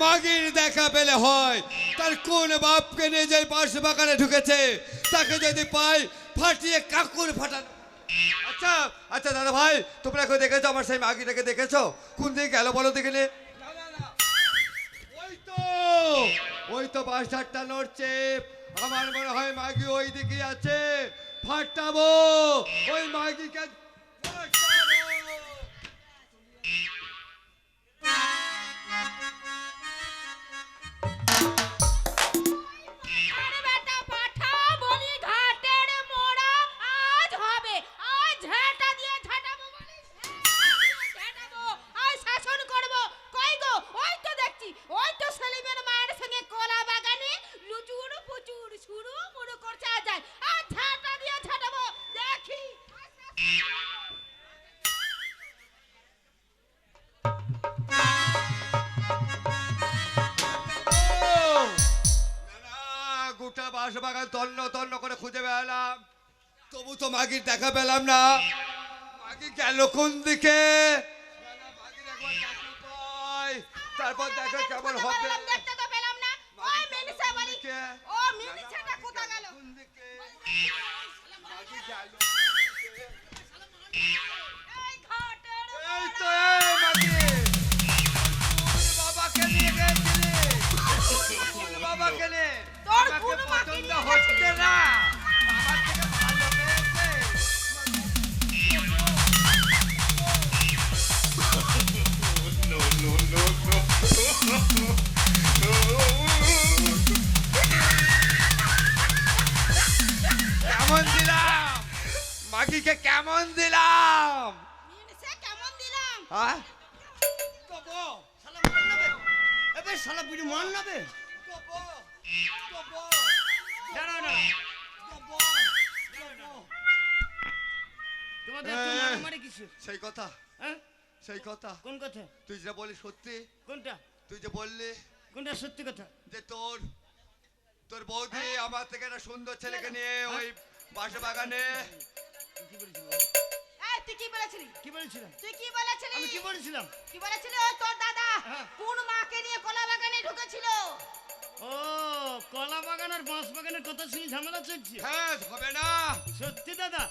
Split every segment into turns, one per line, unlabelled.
মাগির দেখা পেলে হয়, তার কোন বাপকে নিয়ে যে বাঁশ বাগানে ঢুকেছে তাকে যদি পাই ফাটিয়ে কাকুর ফাটানো। আচ্ছা আচ্ছা দাদা ভাই, তোমরা কেউ দেখেছো আমার সেই মাগিটাকে? দেখেছো? কোন দিকে গেল বলো দেখলে? ওই তো, ওই তো বাঁশ ঝাড়টা নড়ছে। আমার মনে হয় মাগি ওই দিকে আছে। ফাটাবো ওই মাগিকে, ফাটাবো।
আরে বেটা পাঠা বলি ঘাটের মোড়া আজ হবে, আজ ঝাঁটা দিয়ে ঝাঁটাবো বলি ঝাঁটাবো, আজ শাসন করব। কই গো? ওই তো দেখছি, ওই তো সেলিমের মায়ের সঙ্গে কলা বাগানে লুচুর পুচুর শুরু মুড়ু করছে। আজ আজ ঝাঁটা দিয়ে ঝাঁটাবো দেখি।
গোটা বাঁশ বাগান তন্ন তন্ন করে খুঁজে বেড়ালাম, তবু তো মাগির দেখা পেলাম না। মাগি গেল কোন দিকে? মাগির একবার দেখা পাই, তারপর দেখা কেমন হবে।
দেখতে তো পেলাম না। ওই মিনিসা বলি,
দিকে?
ও মিনিসাটা কোথা গেল?
কোন দিকে? মাগি গেল
এই ঘাটের
এই তো, এই মাগি তোর বাবাকে নিয়ে গেছিলি, তোর বাবাকে নিয়ে।
তোর
আমাকে
কোন মাগি
পছন্দ
নিয়ে
হচ্ছে
গেছিলি?
না, আমার থেকে ভালো পেয়েছে। কেমন দিলাম মাগিকে, কেমন দিলাম?
মিনিসা কেমন দিলাম?
হ্যাঁ
শালা মান নেবে, এবে শালা বিড়ি মান নেবে। দাঁড়াও না, তোমাদের এত মারামারি কিসের?
সেই কথা,
হ্যাঁ?
সেই কথা
কোন কথা?
তুই যে বলি সত্যি,
কোনটা?
তুই যে বললি
কোনটা সত্যি কথা?
যে তোর তোর বৌদি আমার থেকে একটা সুন্দর ছেলেকে নিয়ে ওই বাঁশ বাগানে।
কি বলেছিল?
এই তুই কি বলেছিলি?
কি বলেছিলাম?
তুই কি বলেছিলি?
আমি কি বলেছিলাম?
কি বলেছিলি? ওই তোর দাদা
হ্যাঁ।
কোন মাকে নিয়ে কলা বাগানে ঢুকেছিল?
ও কলা বাগান আর বাঁশ বাগানের কথা শুনে ঝামেলা চলছে।
হ্যাঁ হবে না,
সত্যি দাদা,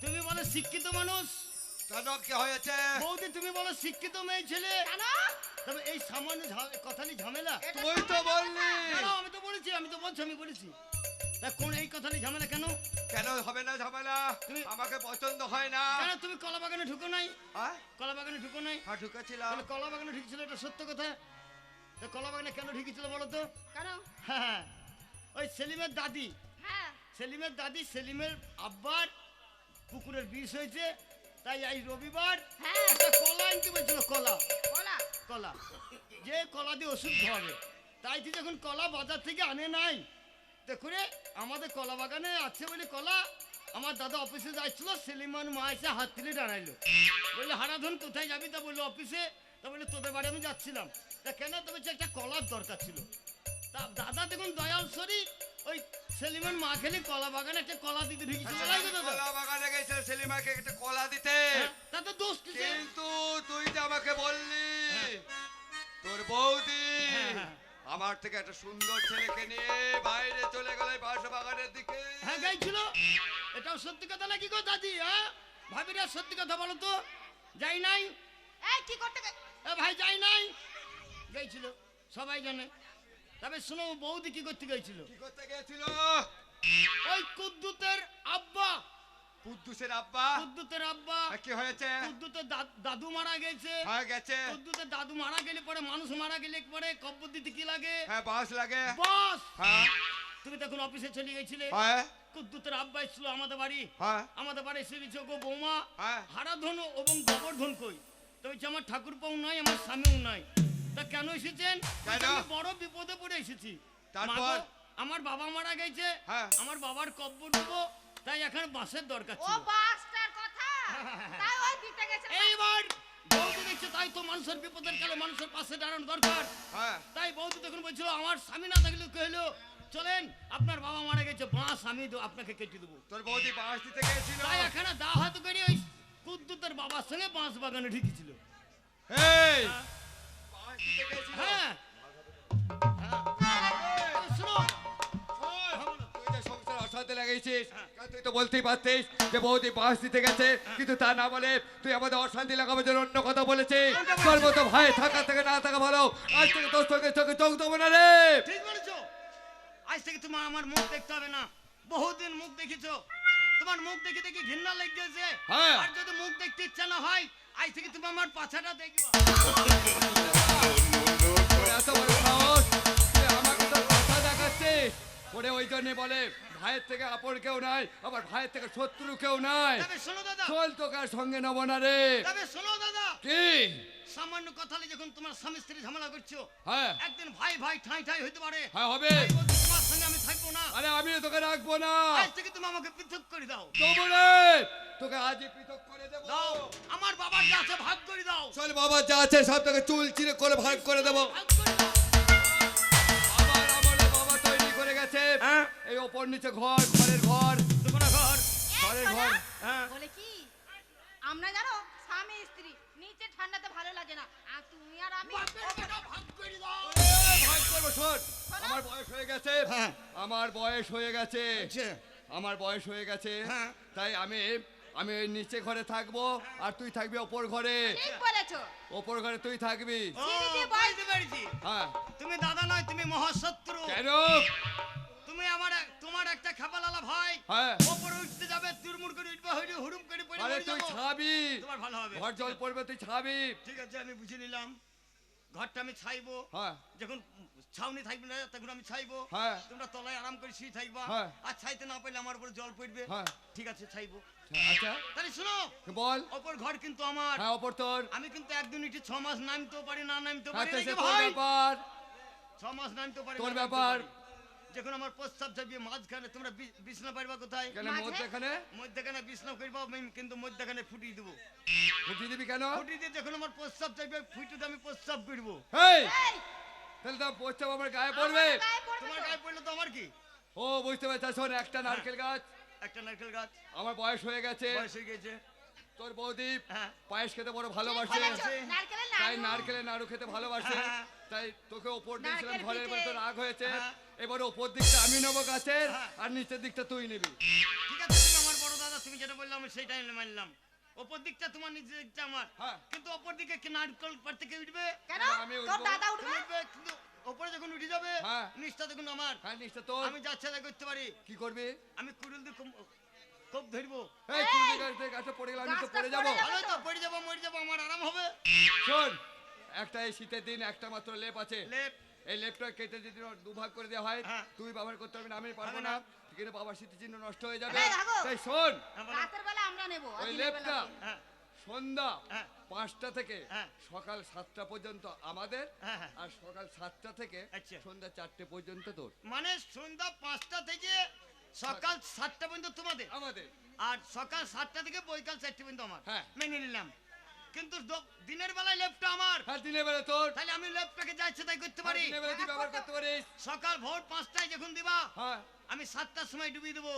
তুমি বলো শিক্ষিত মানুষ,
কেন কি হয়েছে?
বৌদি তুমি বলো শিক্ষিত মেয়ে ছেলে,
কেন?
তবে এই সামান্য কথা নিয়ে ঝামেলা।
তুই তো বললি।
দাঁড়াও, আমি তো বলেছি, আমি তো বলছি, আমি বলেছি। তা কোন এই কথা নিয়ে ঝামেলা কেন?
কেন হবে না ঝামেলা?
তুমি-
আমাকে পছন্দ হয় না।
কেন তুমি কলা বাগানে ঢুকো নাই?
হ্যাঁ
কলা বাগানে ঢুকো নাই?
হ্যাঁ ঢুকেছিলাম।
তাহলে কলা বাগানে ঢুকেছিল, এটা সত্য কথা। তা কলা বাগানে কেন ঢুকেছিল বলো তো?
কেন?
হ্যাঁ, ওই সেলিমের দাদি,
হ্যাঁ।
সেলিমের দাদি, সেলিমের আব্বার পুকুরের বিষ হয়েছে, তাই এই রবিবার
হ্যাঁ।
একটা কলা আনতে বলছিল। কলা,
কলা?
কলা যে কলা দিয়ে ওষুধ খাওয়াবে, তাই তুই যখন কলা বাজার থেকে আনে নাই, দেখুন আমাদের কলা বাগানে আছে বলে কলা। আমার দাদা অফিসে যাচ্ছিল, সেলিমান মা এসে হাত তুলে দাঁড়াইলো, বললো হারাধন কোথায় যাবি? তা বললো অফিসে। তা বললো তোদের বাড়ি আমি যাচ্ছিলাম। তা কেন? তবে একটা কলার দরকার ছিল। তা দাদা দেখুন দয়াল শরীর, ওই সেলিমান মা খেলে কলা বাগানে একটা কলা দিতে ঢুকেছিল। তাই তো দাদা?
কলা বাগানে গেছিল সেলিমাকে একটা কলা দিতে,
হ্যাঁ, তা তো দোষ কিসের?
কিন্তু তুই যে আমাকে বললি তোর বৌদি
হ্যাঁ, হ্যাঁ।
আমার থেকে একটা সুন্দর ছেলেকে নিয়ে বাইরে চলে গেল এই বাঁশ বাগানের দিকে।
হ্যাঁ গাইছিল, এটাও সত্যি কথা নাকি গো দাদি? হ্যাঁ ভাবিরা, সত্যি কথা বলো তো। যাই নাই?
এই কি করতে
এ ভাই যাই নাই, গেছিল, সবাই জানে। তবে শুনো, বৌদি কি করতে গেছিল?
কি করতে গেছিল?
ওই কুদ্দুতের আব্বা,
কুদ্দুসের আব্বা।
কুদ্দুতের আব্বা,
কি হয়েছে?
কুদ্দুতের দাদু মারা গেছে।
হয়ে গেছে।
কুদ্দুতের দাদু মারা গেলে পরে, মানুষ মারা গেলে পরে কব্বর দিতে কি লাগে?
হ্যাঁ বাঁশ লাগে।
বাস।
হ্যাঁ
তুমি তখন অফিসে চলে গেছিলে।
হ্যাঁ
কুদ্দুতের আব্বা এসেছিল আমাদের বাড়ি।
হ্যাঁ
আমাদের বাড়ি এসে দিয়েছে গো বৌমা,
হ্যাঁ।
হারাধন এবং গোবর্ধন কই? তো বলছে আমার ঠাকুরপাও নাই, আমার স্বামীও নাই। তা কেন এসেছেন?
কেন?
আমি বড় বিপদে পড়ে এসেছি।
তারপর?
মা গো, আমার বাবা মারা গেছে,
হ্যাঁ।
আমার বাবার কব্বর দেবো, তাই এখন বাঁশের দরকার
ও
ছিল।
বাসটার কথা? তাই ওই দিতে গেছে।
এইবার বৌদি দেখছে, তাই তো মানুষের বিপদের কালে মানুষের পাশে দাঁড়ানো দরকার।
হ্যাঁ
তাই বৌদি তখন বলছিল আমার স্বামী না থাকলে কইলো চলেন, আপনার বাবা মারা গেছে, বাঁশ আমি আপনাকে কেটে দেবো।
তোর বৌদি বাঁশ দিতে গেছিল।
তাই এখানে দা হাত করে ওই কুদ্দুতের বাবার সঙ্গে বাঁশ বাগানে ঢুকেছিল।
এই বাঁশ দিতে গেছিল।
হ্যাঁ,
গেছিস কারণ তুই তো বলতেই পারতিস যে বৌদি বাস দিতে গেছে, কিন্তু তা না বলে তুই আমাদের অশান্তি লাগাবার জন্য অন্য কথা বলেছিস। তোর মতো ভাই থাকা থেকে না থাকা ভালো। আজ থেকে তোর চোখে চোখে চোখ দেবো না রে।
ঠিক বলেছো, আজ থেকে তোমার আমার মুখ দেখতে হবে না। বহুদিন মুখ দেখিছো, তোমার মুখ দেখে দেখে ঘৃণা লেগে গেছে।
হ্যাঁ।
আর যদি মুখ দেখতে ইচ্ছা না হয়, আজ থেকে তুমি আমার পাছাটা দেখবা।
তোর এত বড় সাহস, তুই আমাকে তো কথা দেখাচ্ছিস। ওরে ওই জন্যে বলে ভাইয়ের থেকে আপন কেউ নাই, আবার ভাইয়ের থেকে শত্রু কেউ নাই।
তবে শোনো দাদা,
চল তোকে আর সঙ্গে নেবো না রে।
তবে শোনো দাদা,
কি?
সামান্য কথালে যখন তোমার স্বামী স্ত্রী ঝামেলা করছো,
হ্যাঁ
একদিন ভাই ভাই ঠাই ঠাই হইতে পারে।
হ্যাঁ হবে।
তাই বলছি, তোমার সঙ্গে আমি থাকবো না।
আরে আমিও তোকে রাখবো না।
আজ থেকে তুমি আমাকে পৃথক করে দাও।
দেবো রে, তোকে আজই পৃথক করে দেবো।
দাও, আমার বাবার যা আছে ভাগ করে দাও।
চল বাবা যা আছে সব তোকে চুল চিরে করে ভাগ করে দেবো।
ভাগ করে দাও।
আবার আমলে বাবা তৈরি করে গেছে
হ্যাঁ।
এই ওপর নিচে ঘর, ঘরের ঘর,
দুপুরা ঘর।
ঘরের ঘর।
হ্যাঁ।
বলে কি আমরা জানো স্বামী স্ত্রী নিচে ঠান্ডাতে ভালো লাগে না, আর তুমি আর আমি
ভাগ করে দাও।
ভাগ করবো। শোন, আমার বয়স হয়ে গেছে,
হ্যাঁ।
আমার বয়স হয়ে গেছে,
আচ্ছা।
আমার বয়স হয়ে গেছে।
হ্যাঁ।
তাই আমি ওই নিচে ঘরে থাকবো আর তুই থাকবি ওপর ঘরে।
ঠিক বলেছো।
ওপর ঘরে তুই থাকবি।
ও,
সিঁড়ি দিয়ে
বুঝতে পেরেছি।
হ্যাঁ।
তুমি দাদা নয়, তুমি মহাশত্রু।
কেন?
তুমি তোমার একটা খাপালালা ভাই।
হ্যাঁ।
ওপরে উঠতে যাবে, তুরমুড় করে উঠবে, হইরে হুড়ুম করে পড়ে
আরে
মরে
তুই
যাবো।
ছাবি,
তোমার ভালো হবে।
ঘর জল পড়বে তুই ছাবি।
ঠিক আছে, আমি বুঝে নিলাম। ঘরটা আমি ছাইবো।
হ্যাঁ।
যখন ছাউনি থাকবে না তখন আমি ছাইবো।
হ্যাঁ।
তোমরা তলায় আরাম করে শুয়ে থাকবা।
হ্যাঁ।
আর ছাইতে না পারলে আমার উপরে জল পড়বে।
হ্যাঁ।
ঠিক আছে, ছাইবো।
আচ্ছা
তাহলে শুনো,
বল।
ওপর ঘর কিন্তু আমার।
হ্যাঁ ওপর তোর।
আমি কিন্তু একদিন 6 মাস নামতেও পারি, না নামতেও পারি
আচ্ছা,
নাকি
সে তোর
ভাই?
ব্যাপার।
6 মাস নামতেও পারি,
তোর
না নামতেও
ব্যাপার।
পারি। যখন আমার প্রস্তাব যাবে মাঝখানে, তোমরা বিছনা পারবা কোথায়?
কেন
মাঝে?
মধ্যখানে
মধ্যখানে বিছনা করবা, আমি কিন্তু মধ্যখানে ফুটিয়ে দেবো।
উঠিয়ে দিবি কেন?
ফুটিয়ে দিয়ে যখন আমার প্রস্তাব চাইবে, ফুটিতে আমি প্রস্তাব করবো।
এই
এই
তাহলে তো পড়ছে আমার গায়ে পড়বে।
আমার গায়ে পড়বে
তোমার
তো।
গায়ে পড়লে তো আমার কি?
ও বুঝতে পারছিস। শোন, একটা নারকেল গাছ,
একটা নারকেল গাছ,
আমার বয়স হয়ে গেছে।
বয়স হয়ে গেছে।
তোর বৌদি
হ্যাঁ।
পায়েস খেতে বড়
ঠিক
ভালোবাসে,
বলেছো, নারকেলের
তাই
নাড়ু।
নারকেলের নাড়ু খেতে ভালোবাসে।
হ্যাঁ।
তাই তোকে ওপর দিয়েছিলাম
নারকেল
ঘরের
পিঠে।
মধ্যে রাগ হয়েছে।
হ্যাঁ।
এবার ওপর দিকটা আমি নেবো গাছের,
হ্যাঁ।
আর নিচের দিকটা তুই নিবি।
ঠিক আছে, তুমি আমার বড় দাদা, তুমি যেটা বললাম আমি সেইটাই মানলাম। ওপর দিকটা তোমার, নিচের দিকটা আমার।
হ্যাঁ।
কিন্তু ওপর দিকে কি নারকেল পাড় থেকে উঠবে?
কেন
আমি
তোর
উঠবো।
দাদা
তুমি
উঠবে?
উঠবে, কিন্তু ওপরে যখন উঠে যাবে,
হ্যাঁ।
নিচটা তখন আমার।
হ্যাঁ নিচটা তোর।
আমি যাচ্ছে তাই করতে পারি।
কি করবি?
আমি কুড়ুল দিয়ে কোপ ধরবো।
এই তুই গাছটা পড়ে গেলে আমি তো
গাছটা
পড়ে যাবো।
পড়ে যাবে।
ভালো তো, পড়ে যাবো, মরে যাবো, আমার আরাম হবে।
শোন, একটা এই শীতের দিন একটা মাত্র লেপ আছে।
লেপ।
এই লেপটা কেটে যদি দুভাগ করে দেওয়া হয়,
হ্যাঁ।
তুই ব্যবহার করতে পারবি না, আমি পারবো
হবে
না।
না।
কিন্তু বাবার স্মৃতিচিহ্ন নষ্ট হয়ে যাবে।
এই দেখো।
তাই শোন,
হ্যাঁ, বলো।
রাতের বেলা আমরা নেব, আর
ওই
দিনের
লেপটা
বেলা তুমি।
হ্যাঁ।
সন্ধ্যা
হ্যাঁ।
5টা থেকে
হ্যাঁ।
সকাল 7টা পর্যন্ত আমাদের,
হ্যাঁ, হ্যাঁ।
আর সকাল 7টা থেকে
আচ্ছা।
সন্ধ্যা 4টে পর্যন্ত তোর।
মানে সন্ধ্যা 5টা থেকে সকাল 7টা পর্যন্ত তোমাদের,
আমাদের।
আর সকাল 7টা থেকে বৈকাল 4টে পর্যন্ত আমার।
হ্যাঁ।
মেনে নিলাম। কিন্তু দিনের বেলায় লেপটা আমার।
হ্যাঁ দিনের বেলা তোর।
তাহলে আমি লেপটাকে যা ইচ্ছে তাই করতে
হ্যাঁ,
পারি।
দিনের বেলা তুই ব্যবহার করতে পারিস।
সকাল ভোর 5টায় যখন দিবা,
হ্যাঁ।
আমি 7টার সময় ডুবিয়ে দেবো।